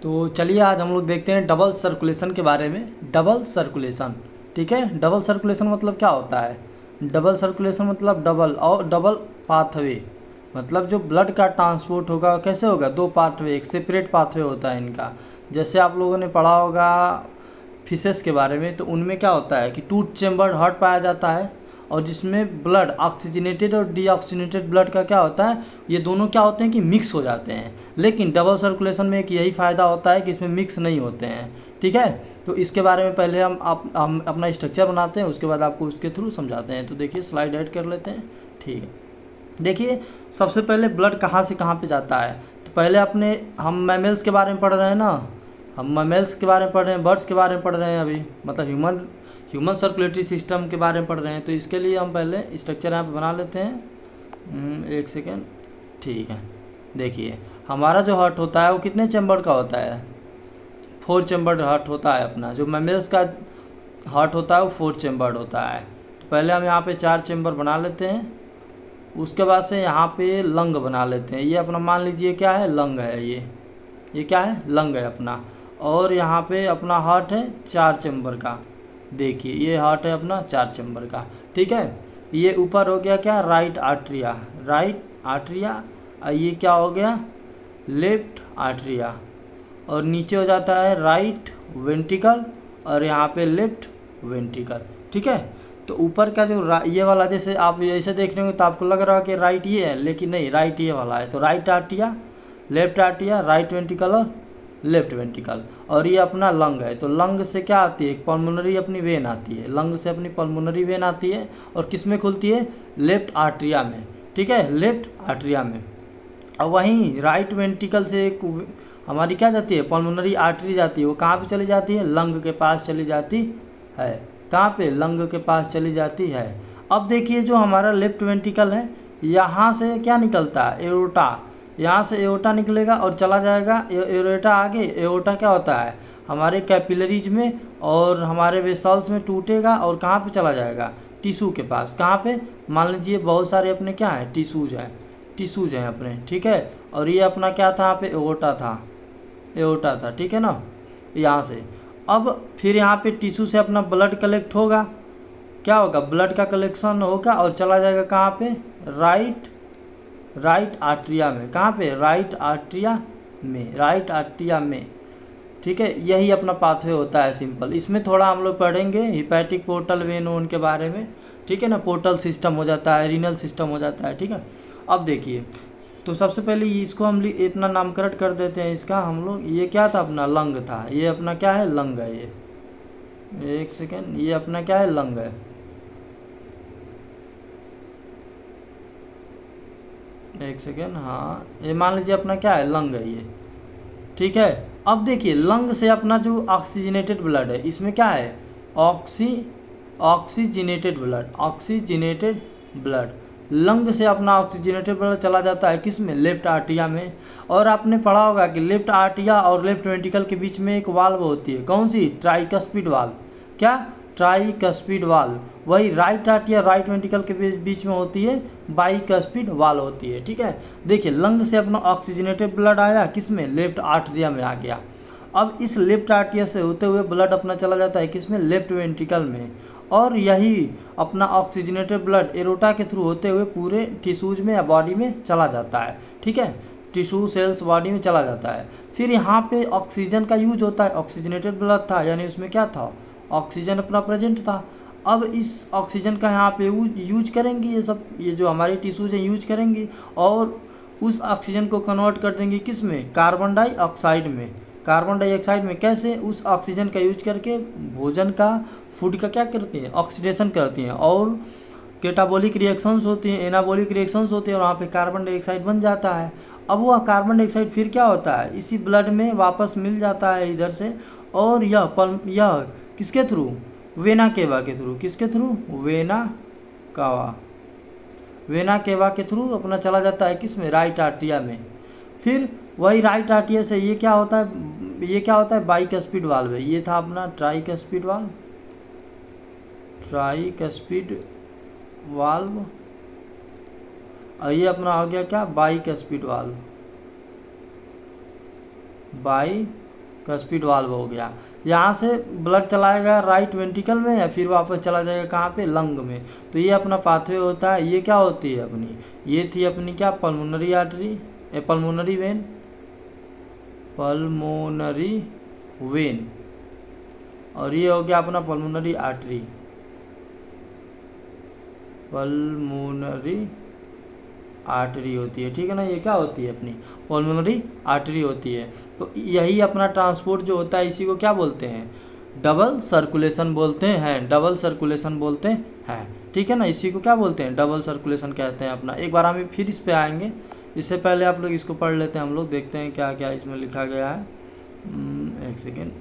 तो चलिए आज हम लोग देखते हैं डबल सर्कुलेशन के बारे में। डबल सर्कुलेशन, ठीक है। डबल सर्कुलेशन मतलब क्या होता है? डबल सर्कुलेशन मतलब डबल और डबल पाथवे, मतलब जो ब्लड का ट्रांसपोर्ट होगा कैसे होगा? दो पाथवे, एक सेपरेट पाथवे होता है इनका। जैसे आप लोगों ने पढ़ा होगा फिशेस के बारे में, तो उनमें क्या होता है कि टू चेम्बर्ड हार्ट पाया जाता है, और जिसमें ब्लड ऑक्सीजनेटेड और डीऑक्सीजनेटेड ब्लड का क्या होता है, ये दोनों क्या होते हैं कि मिक्स हो जाते हैं। लेकिन डबल सर्कुलेशन में एक यही फ़ायदा होता है कि इसमें मिक्स नहीं होते हैं, ठीक है। तो इसके बारे में पहले हम अपना स्ट्रक्चर बनाते हैं, उसके बाद आपको उसके थ्रू समझाते हैं। तो देखिए स्लाइड ऐड कर लेते हैं, ठीक है। देखिए सबसे पहले ब्लड कहाँ से कहाँ पे जाता है। तो पहले हम मैमल्स के बारे में पढ़ रहे हैं ना, हम मैमल्स के बारे में पढ़ रहे हैं, बर्ड्स के बारे में पढ़ रहे हैं अभी, मतलब ह्यूमन सर्कुलेटरी सिस्टम के बारे में पढ़ रहे हैं। तो इसके लिए हम पहले स्ट्रक्चर यहाँ पे बना लेते हैं। एक सेकेंड, ठीक है। देखिए हमारा जो हार्ट होता है वो कितने चैम्बर का होता है? 4 चैम्बर्ड हार्ट होता है अपना। जो मैमल्स का हार्ट होता है वो 4 चैम्बर्ड होता है। तो पहले हम यहाँ पे 4 चैम्बर बना लेते हैं। उसके बाद से यहाँ पे लंग बना लेते हैं। ये अपना मान लीजिए क्या है, लंग है। ये क्या है, लंग है अपना। और यहाँ पे अपना हार्ट है 4 चैम्बर का। देखिए ये हार्ट है अपना 4 चैम्बर का, ठीक है। ये ऊपर हो गया क्या, राइट आर्टरिया, राइट आर्टरिया। और ये क्या हो गया, लेफ्ट आर्टरिया। और नीचे हो जाता है राइट वेंट्रिकल, और यहाँ पे लेफ्ट वेंट्रिकल, ठीक है। तो ऊपर का जो ये वाला, जैसे आप ऐसे देख रहे होंगे तो आपको लग रहा है कि राइट ये है, लेकिन नहीं, राइट ये वाला है। तो राइट आर्टिया, लेफ्ट आर्टिया, राइट वेंट्रिकल और लेफ्ट वेंट्रिकल। और ये अपना लंग है। तो लंग से क्या आती है, एक पल्मोनरी अपनी वेन आती है। लंग से अपनी पल्मोनरी वेन आती है, और किस में खुलती है, लेफ्ट आर्टरिया में, ठीक है, लेफ्ट आर्टरिया में। और वहीं राइट वेंट्रिकल से एक हमारी क्या जाती है, पल्मोनरी आर्टरी जाती है। वो कहाँ पे चली जाती है, लंग के पास चली जाती है। कहाँ पे, लंग के पास चली जाती है। अब देखिए जो हमारा लेफ्ट वेंट्रिकल है, यहाँ से क्या निकलता है, एओर्टा। यहाँ से एओर्टा निकलेगा और चला जाएगा एओर्टा आगे। एओर्टा क्या होता है, हमारे कैपिलरीज में और हमारे वेसल्स में टूटेगा, और कहाँ पे चला जाएगा, टिश्यू के पास। कहाँ पे, मान लीजिए बहुत सारे अपने क्या हैं, टिश्यूज हैं अपने, ठीक है। और ये अपना क्या था, यहाँ पे एओर्टा था, ठीक है ना, यहाँ से। अब फिर यहाँ पे टिश्यू से अपना ब्लड कलेक्ट होगा। क्या होगा, ब्लड का कलेक्शन होगा और चला जाएगा कहाँ पे, राइट आर्टरिया में। कहाँ पे, राइट आर्टरिया में, ठीक है। यही अपना पाथवे होता है, सिंपल। इसमें थोड़ा हम लोग पढ़ेंगे हिपैटिक पोर्टल वेन उनके बारे में, ठीक है ना। पोर्टल सिस्टम हो जाता है, रीनल सिस्टम हो जाता है, ठीक है। अब देखिए, तो सबसे पहले इसको हम अपना नामकरण कर देते हैं इसका हम लोग। ये क्या था, अपना लंग था। ये अपना क्या है, लंग है। ये एक सेकेंड, ये अपना क्या है, लंग है। एक सेकेंड, हाँ, ये मान लीजिए अपना क्या है, लंग है ये, ठीक है। अब देखिए लंग से अपना जो ऑक्सीजनेटेड ब्लड है, इसमें क्या है, ऑक्सीजनेटेड ब्लड। लंग से अपना ऑक्सीजनेटेड ब्लड चला जाता है किस में, लेफ्ट आर्टिया में। और आपने पढ़ा होगा कि लेफ्ट आर्टिया और लेफ्ट वेंट्रिकल के बीच में एक वाल्व होती है, कौन सी, ट्राइकस्पिड वाल्व। क्या, ट्राइकस्पिड वाल्व। वही राइट आर्टिया राइट वेंट्रिकल के बीच में होती है, बाइकस्पिड वाल्व होती है, ठीक है। देखिए लंग से अपना ऑक्सीजनेटेड ब्लड आया किस में, लेफ्ट आर्टरिया में आ गया। अब इस लेफ्ट आर्टिया से होते हुए ब्लड अपना चला जाता है किस में, लेफ्ट वेंट्रिकल में। और यही अपना ऑक्सीजनेटेड ब्लड एरोटा के थ्रू होते हुए पूरे टिश्यूज में या बॉडी में चला जाता है, ठीक है। टिश्यू सेल्स बॉडी में चला जाता है। फिर यहाँ पे ऑक्सीजन का यूज होता है। ऑक्सीजनेटेड ब्लड था, यानी उसमें क्या था, ऑक्सीजन अपना प्रेजेंट था। अब इस ऑक्सीजन का यहाँ पे यूज करेंगे, ये जो हमारी टिश्यूज हैं यूज करेंगी, और उस ऑक्सीजन को कन्वर्ट कर देंगे किस में, कार्बन डाइऑक्साइड में। कार्बन डाइऑक्साइड में कैसे, उस ऑक्सीजन का यूज करके भोजन का, फूड का क्या करती हैं, ऑक्सीडेशन करती हैं। और कैटाबॉलिक रिएक्शंस होती हैं, एनाबॉलिक रिएक्शंस होती हैं, और वहाँ पे कार्बन डाइऑक्साइड बन जाता है। अब वह कार्बन डाइऑक्साइड फिर क्या होता है, इसी ब्लड में वापस मिल जाता है इधर से। और यह किसके थ्रू, वेना केवा के थ्रू। किसके थ्रू, वेना केवा के थ्रू अपना चला जाता है किस में, राइट आर्टिया में। फिर वही राइट आर्टिया से ये क्या होता है, बाइकस्पिड वाल्व है। ये था अपना ट्राइकस्पिड वाल्व, और ये अपना हो गया क्या, बाइकस्पिड वाल्व। स्पीड वाल्व हो गया। यहाँ से ब्लड चलाएगा राइट वेंट्रिकल में या फिर वापस चला जाएगा कहाँ पे, लंग में। तो ये अपना पाथवे होता है। ये क्या होती है अपनी, ये थी अपनी क्या, pulmonary artery, pulmonary vein, pulmonary vein, और ये हो गया अपना पल्मोनरी आर्टरी, पल्मोनरी आर्टरी होती है, ठीक है ना। ये क्या होती है अपनी पल्मोनरी आर्टरी होती है। तो यही अपना ट्रांसपोर्ट जो होता है इसी को क्या बोलते हैं, डबल सर्कुलेशन बोलते हैं, डबल सर्कुलेशन बोलते हैं, ठीक है ना। इसी को क्या बोलते हैं, डबल सर्कुलेशन कहते हैं अपना। एक बार हम फिर इस पे आएंगे, इससे पहले आप लोग इसको पढ़ लेते हैं, हम लोग देखते हैं क्या क्या इसमें लिखा गया है। एक सेकेंड,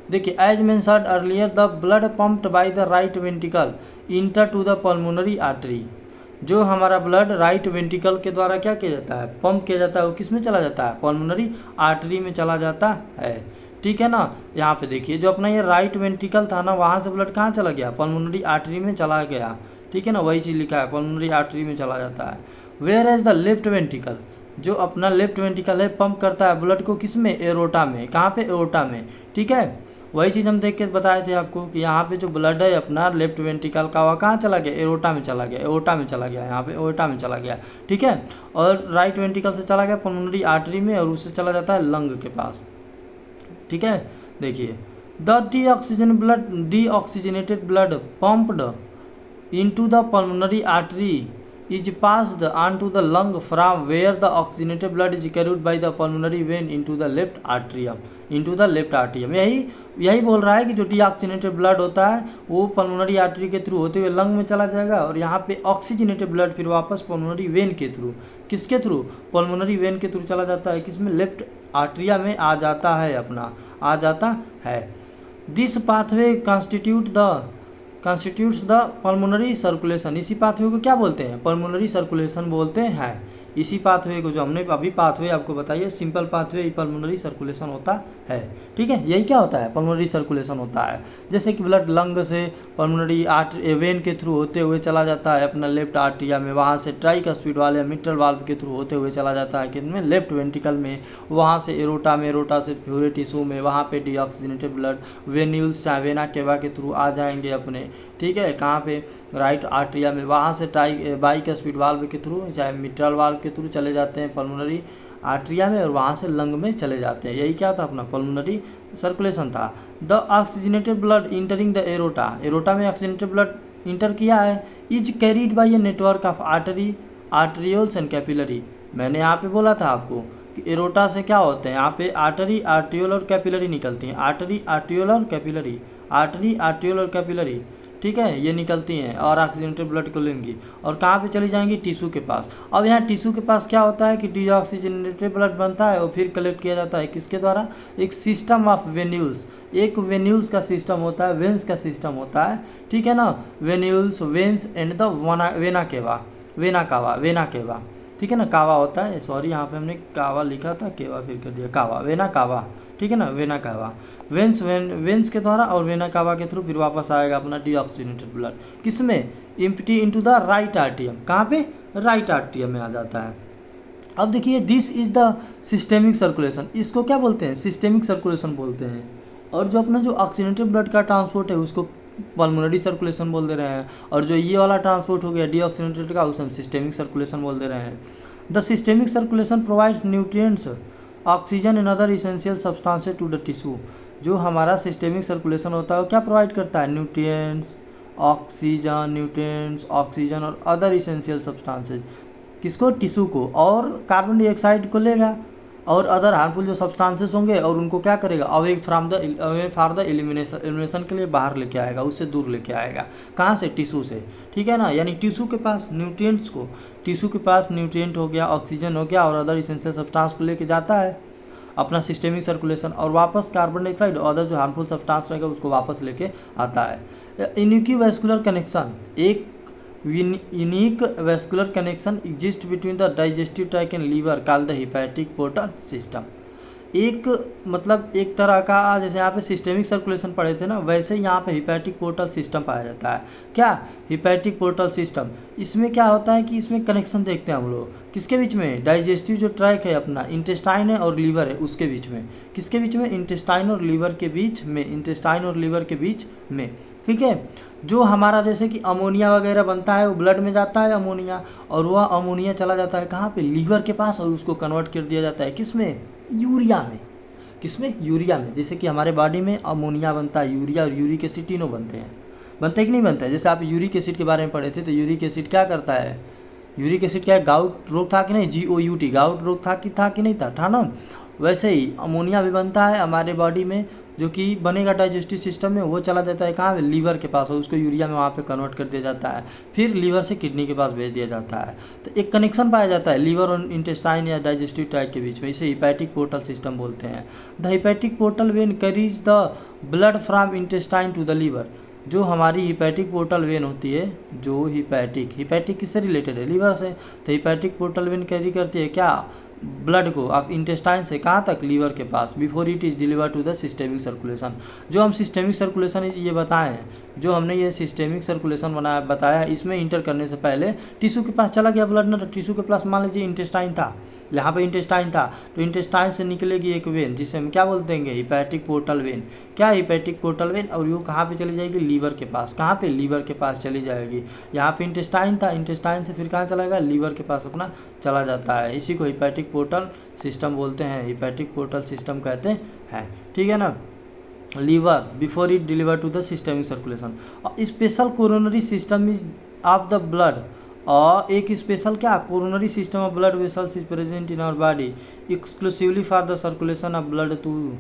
देखिए, as mentioned earlier the blood pumped by the right ventricle enter to the pulmonary artery. जो हमारा ब्लड राइट वेंट्रिकल के द्वारा क्या किया जाता है, पंप किया जाता है, वो किस में चला जाता है, पल्मोनरी आर्टरी में चला जाता है, ठीक है ना। यहाँ पे देखिए, जो अपना ये राइट वेंट्रिकल था ना, वहाँ से ब्लड कहाँ चला गया, पल्मोनरी आर्टरी में चला गया, ठीक है ना। वही चीज़ लिखा है, पल्मोनरी आर्टरी में चला जाता है। Whereas the left ventricle, जो अपना लेफ्ट वेंट्रिकल है, पंप करता है ब्लड को किस में, एरोटा में, कहाँ पे, एरोटा में, ठीक है। वही चीज़ हम देख के बताए थे आपको कि यहाँ पे जो ब्लड है अपना लेफ्ट वेंट्रिकल का, वह कहाँ चला गया, एरोटा में चला गया, एरोटा में चला गया, यहाँ पे एरोटा में चला गया, ठीक है। और राइट वेंट्रिकल से चला गया पल्मोनरी आर्टरी में, और उससे चला जाता है लंग के पास, ठीक है। देखिए, the deoxygenated blood pumped into the pulmonary artery is passed onto the lung from where the oxygenated blood is carried by the pulmonary vein into the left atrium, into the left atrium। यही बोल रहा है कि जो deoxygenated blood होता है वो pulmonary artery के थ्रू होते हुए लंग में चला जाएगा, और यहाँ पे ऑक्सीजनेटेड ब्लड फिर वापस पल्मोनरी वेन के थ्रू, किसके थ्रू, पल्मोनरी वेन के थ्रू चला जाता है, किसमें, लेफ्ट आर्ट्रिया में आ जाता है, अपना आ जाता है। This pathway constitutes the pulmonary circulation. इसी पाथवे को क्या बोलते हैं, पल्मोनरी सर्कुलेशन बोलते हैं। इसी पाथवे को जो हमने अभी पाथवे आपको बताइए, सिंपल पाथवे पल्मोनरी सर्कुलेशन होता है, ठीक है। यही क्या होता है, पल्मोनरी सर्कुलेशन होता है। जैसे कि ब्लड लंग से पल्मोनरी वेन के थ्रू होते हुए चला जाता है अपना लेफ्ट आर्टरिया में, वहाँ से ट्राइकस्पिड वाले मिट्रल वाल्व के थ्रू होते हुए चला जाता है किसमें, लेफ्ट वेंट्रिकल में, वहाँ से एरोटा में, एरोटा से फ्यूरे टिश्यू में, वहाँ पे डीऑक्सीजनेटेड ब्लड वेन्यूल्स चाहे वेना केवा के थ्रू आ जाएंगे अपने, ठीक है, कहाँ पे, राइट आर्टरिया में, वहाँ से बाइकस्पिड वाल्व के थ्रू चाहे मिट्रल वाल्व के थ्रू चले जाते हैं पल्मोनरी आर्टरिया में, और वहाँ से लंग में चले जाते हैं। यही क्या था, अपना पल्मोनरी सर्कुलेशन था। The oxygenated blood entering the aorta, aorta में ऑक्सीजनेटेड ब्लड इंटर किया है, is carried by a network of arterioles and capillary. मैंने यहाँ पे बोला था आपको कि एरोटा से क्या होते हैं, यहाँ पे आर्टरी, आर्टियोल और कैपिलरी निकलती हैं, आर्टरी, आर्टियोल और कैपिलरी, आर्टरी, आर्टियोल और कैपिलरी, ठीक है, ये निकलती हैं और ऑक्सीजनेटेड ब्लड को लेंगी और कहाँ पे चली जाएंगी, टिश्यू के पास। अब यहाँ टिश्यू के पास क्या होता है कि डीऑक्सीजनेटेड ब्लड बनता है और फिर कलेक्ट किया जाता है किसके द्वारा, एक सिस्टम ऑफ वेन्यूल्स, एक वेन्यूल्स का सिस्टम होता है, वेन्स का सिस्टम होता है, ठीक है ना, venules, veins and the vena cava, vena cava, vena cava, ठीक है ना, कावा होता है, सॉरी यहाँ पे हमने कावा लिखा था, केवा फिर कर दिया, कावा, वेना कावा, ठीक है ना, वेना कावा, वेन्स के द्वारा और वेना कावा के थ्रू फिर वापस आएगा अपना डीऑक्सीजनेटेड ब्लड, किसमें, empty into the right atrium, कहाँ पे, राइट आर्टरियम में आ जाता है। अब देखिए, this is the systemic circulation, इसको क्या बोलते हैं, सिस्टेमिक सर्कुलेशन बोलते हैं। और जो अपना जो ऑक्सीजनेटेड ब्लड का ट्रांसपोर्ट है उसको पल्मोनरी सर्कुलेशन बोल दे रहे हैं, और जो ये वाला ट्रांसपोर्ट हो गया डीऑक्सीजनेटेड का उसे हम सिस्टेमिक सर्कुलेशन बोल दे रहे हैं। The systemic circulation provides nutrients, oxygen and other essential substances to the tissue. जो हमारा सिस्टेमिक सर्कुलेशन होता है वो क्या प्रोवाइड करता है, न्यूट्रिएंट्स, ऑक्सीजन और अदर इसेंशियल सब्सटेंसेस, किसको, टिश्यू को, और कार्बन डाइऑक्साइड को लेगा और अदर हार्मफुल जो सब्सटेंसेस होंगे और उनको क्या करेगा, अवे फॉर द एलिमिनेशन के लिए बाहर लेके आएगा, उससे दूर लेके आएगा, कहाँ से, टिश्यू से, ठीक है ना। यानी टिश्यू के पास न्यूट्रिएंट्स को, टिश्यू के पास न्यूट्रिएंट हो गया, ऑक्सीजन हो गया और अदर इसेंशियल सब्सटेंस को लेके जाता है अपना सिस्टेमिक सर्कुलेशन, और वापस कार्बन डाइऑक्साइड और अदर जो हार्मफुल सब्सटेंस रहेगा उसको वापस लेके आता है। यूनिक वैस्कुलर कनेक्शन, एक unique vascular connection exist between the digestive tract and liver called the hepatic portal system. एक मतलब एक तरह का, जैसे यहाँ पे सिस्टेमिक सर्कुलेशन पढ़े थे ना, वैसे यहाँ पे हिपैटिक पोर्टल सिस्टम पाया जाता है। क्या? Hepatic portal system. इसमें क्या होता है कि इसमें कनेक्शन देखते हैं हम लोग किसके बीच में, डाइजेस्टिव जो ट्रैक है अपना, इंटेस्टाइन है और लीवर है, उसके बीच में। किसके बीच में? इंटेस्टाइन और लीवर के बीच में, इंटेस्टाइन और लीवर के बीच में। ठीक है। जो हमारा जैसे कि अमोनिया वगैरह बनता है वो ब्लड में जाता है अमोनिया, और वह अमोनिया चला जाता है कहाँ पे? लीवर के पास, और उसको कन्वर्ट कर दिया जाता है किस में? यूरिया में। किस में? यूरिया में। जैसे कि हमारे बॉडी में अमोनिया बनता है, यूरिया और यूरिक एसिड तीनों बनते हैं। बनता है कि नहीं बनता है? जैसे आप यूरिक एसिड के बारे में पढ़े थे, तो यूरिक एसिड क्या करता है? यूरिक एसिड क्या है? गाउट रोग था कि नहीं? GOUT, गाउट रोग था कि नहीं था ना? वैसे ही अमोनिया भी बनता है हमारे बॉडी में, जो कि बनेगा डाइजेस्टिव सिस्टम में, वो चला जाता है कहाँ पे? लीवर के पास, और उसको यूरिया में वहाँ पे कन्वर्ट कर दिया जाता है, फिर लीवर से किडनी के पास भेज दिया जाता है। तो एक कनेक्शन पाया जाता है लीवर और इंटेस्टाइन या डाइजेस्टिव ट्रैक्ट के बीच में, इसे हिपैटिक पोर्टल सिस्टम बोलते हैं। The hepatic portal vein carries the blood from intestine to the liver. जो हमारी हिपैटिक पोर्टल वेन होती है, जो हिपैटिक किससे रिलेटेड है? लीवर से। तो हिपैटिक पोर्टल वेन कैरी करती है क्या? ब्लड को ऑफ इंटेस्टाइन से कहाँ तक? लीवर के पास, before it is deliver to the systemic circulation. जो हम सिस्टेमिक सर्कुलेशन ये बताए हैं, जो हमने ये सिस्टेमिक सर्कुलेशन बताया, इसमें इंटर करने से पहले टिश्यू के पास चला गया ब्लड ना, तो टिश्यू के पास मान लीजिए इंटेस्टाइन था, यहाँ पे इंटेस्टाइन था, तो इंटेस्टाइन से निकलेगी एक वेन जिसे हम क्या बोलते हैं? Hepatic portal vein. क्या? Hepatic portal vein. और वो कहाँ पे चली जाएगी? लीवर के पास। कहाँ पे? लीवर के पास चली जाएगी। यहाँ पे इंटेस्टाइन था, इंटेस्टाइन से फिर कहाँ चला गया? लीवर के पास अपना चला जाता है। इसी को हिपैटिक पोर्टल सिस्टम बोलते हैं, हिपैटिक पोर्टल सिस्टम कहते हैं। ठीक है ना? Liver before it deliver to the systemic circulation. और special coronary system is of the blood, और एक स्पेशल क्या? Coronary system of blood vessels is present in our body exclusively for the circulation of blood to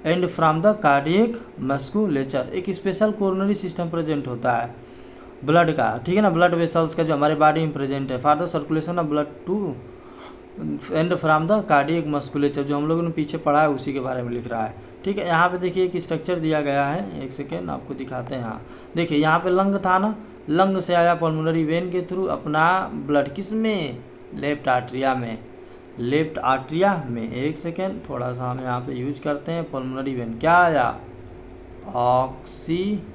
and from the cardiac musculature. एक special coronary system present होता है blood का, ठीक है ना, ब्लड वेसल्स का, जो हमारे बॉडी में प्रेजेंट है, for the circulation of blood to and from the cardiac musculature. जो हम लोगों ने पीछे पढ़ा है उसी के बारे में लिख रहा है। ठीक है। यहाँ पे देखिए एक स्ट्रक्चर दिया गया है, एक सेकेंड आपको दिखाते हैं। यहाँ देखिए, यहाँ पे लंग था ना, लंग से आया पल्मोनरी वेन के थ्रू अपना ब्लड किस में? लेफ्ट आर्ट्रिया में, लेफ्ट आर्ट्रिया में। एक सेकेंड, थोड़ा सा हम यहाँ पे यूज करते हैं। पल्मोनरी वेन क्या आया? Oxygenated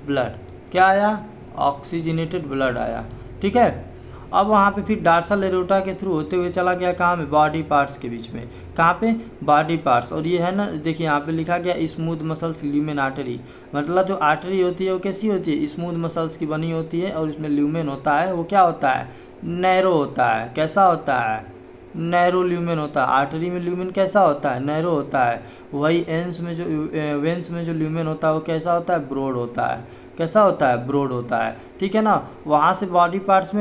blood. क्या आया? ऑक्सीजनेटेड ब्लड आया। ठीक है। अब वहाँ पे फिर डार्सल एरोटा के थ्रू होते हुए चला गया कहाँ में? बॉडी पार्ट्स के बीच में। कहाँ पे? Body parts. और ये है ना, देखिए यहाँ पे लिखा गया स्मूथ मसल्स ल्यूमेन आर्टरी। मतलब जो आर्टरी होती है वो कैसी होती है? स्मूथ मसल्स की बनी होती है, और इसमें ल्यूमेन होता है, वो क्या होता है? नैरो होता है। कैसा होता है? नैरो ल्यूमेन होता है। आर्टरी में ल्यूमेन कैसा होता है? नैरो होता है। वही वेंस में जो ल्यूमेन होता है वो कैसा होता है? ब्रॉड होता है। कैसा होता है? ब्रॉड होता है। ठीक है ना? वहाँ से बॉडी पार्ट्स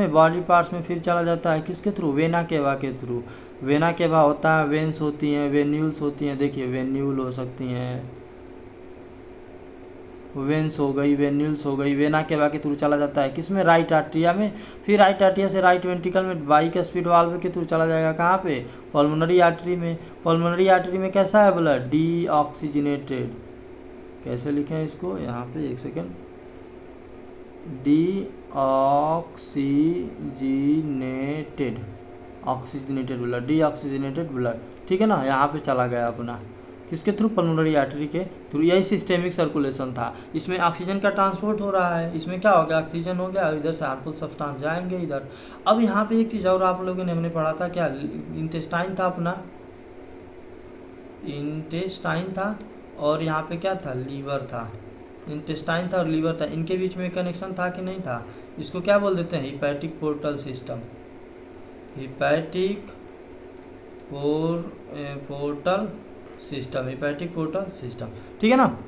में फिर चला जाता है किसके थ्रू? वेना केवा के थ्रू। वेना केवा होता है, वेन्स होती हैं, वेन्यूल्स होती हैं। देखिए वेन्यूल हो सकती हैं, वेन्स हो गई, वेन्यूल्स हो गई। वेना केवा के थ्रू चला जाता है किसमें? राइट आर्ट्रिया में। फिर राइट आर्ट्रिया से राइट वेंट्रिकल में बाइकस्पिड वाल्व के थ्रू चला जाएगा कहाँ पे? पल्मोनरी आर्टरी में। पल्मोनरी आर्टरी में कैसा है ब्लड? डीऑक्सीजनेटेड। कैसे लिखें इसको? यहाँ पे एक second, deoxygenated, oxygenated blood, deoxygenated blood. ठीक है ना? यहाँ पे चला गया अपना किसके थ्रू? पल्मोनरी आर्टरी के थ्रू। यही सिस्टेमिक सर्कुलेशन था। इसमें ऑक्सीजन का ट्रांसपोर्ट हो रहा है। इसमें क्या हो गया? ऑक्सीजन हो गया, इधर से हार्मफुल सब्सटेंस जाएंगे इधर। अब यहाँ पे एक चीज़ और आप लोगों ने हमने पढ़ा था, क्या? इंटेस्टाइन था अपना, इंटेस्टाइन था, और यहाँ पे क्या था? लीवर था। इंटेस्टाइन था और लीवर था, इनके बीच में कनेक्शन था कि नहीं था? इसको क्या बोल देते हैं? Hepatic portal system. Hepatic portal system, hepatic portal system. ठीक है ना?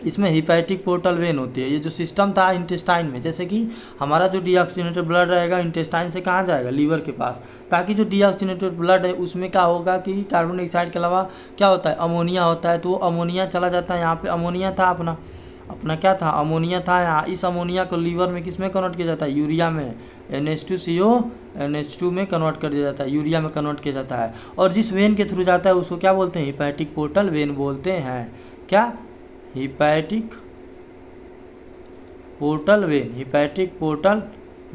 इसमें हिपैटिक पोर्टल वेन होती है। ये जो सिस्टम था इंटेस्टाइन में, जैसे कि हमारा जो डीऑक्सीजनेटेड ब्लड रहेगा इंटेस्टाइन से कहाँ जाएगा? लीवर के पास। ताकि जो डीऑक्सीजनेटेड ब्लड है उसमें क्या होगा कि कार्बन डाइऑक्साइड के अलावा क्या होता है? अमोनिया होता है। तो अमोनिया चला जाता है। यहाँ पे अमोनिया था अपना क्या था? अमोनिया था यहाँ। इस अमोनिया को लीवर में किस में कन्वर्ट किया जाता है? यूरिया में, NH2CO NH2 में कन्वर्ट कर दिया जाता है, यूरिया में कन्वर्ट किया जाता है। और जिस वेन के थ्रू जाता है उसको क्या बोलते हैं? हिपैटिक पोर्टल वेन बोलते हैं। क्या? Hepatic portal when, hepatic portal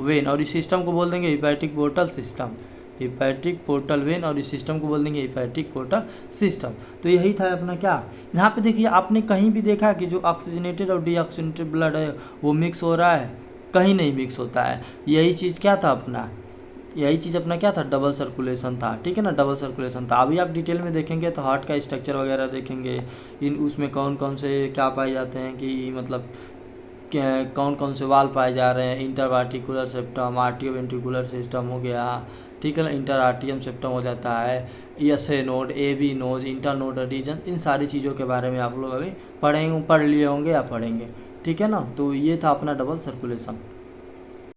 vein, और इस सिस्टम को बोल देंगे hepatic portal system, hepatic portal vein, और इस सिस्टम को बोल देंगे हिपैटिक पोर्टल सिस्टम। तो यही था अपना क्या, यहाँ पे देखिए आपने कहीं भी देखा कि जो ऑक्सीजनेटेड और डीऑक्सीजनेटेड ब्लड है वो मिक्स हो रहा है, कहीं नहीं मिक्स होता है। यही चीज़ क्या था अपना, यही चीज़ अपना क्या था, डबल सर्कुलेशन था, ठीक है ना, डबल सर्कुलेशन था। अभी आप डिटेल में देखेंगे तो हार्ट का स्ट्रक्चर वगैरह देखेंगे, इन उसमें कौन कौन से क्या पाए जाते हैं कि मतलब कौन कौन से वाल पाए जा रहे हैं, इंटरवार्टिकुलर सेप्टम, आर्टियोवेंट्रिकुलर सिस्टम हो गया, ठीक है ना, इंटर आर्टियम सेप्टम हो जाता है, S A node, A B node, inter node region, इन सारी चीज़ों के बारे में आप लोग अभी पढ़ लिए होंगे या पढ़ेंगे, ठीक है ना। तो ये था अपना डबल सर्कुलेशन।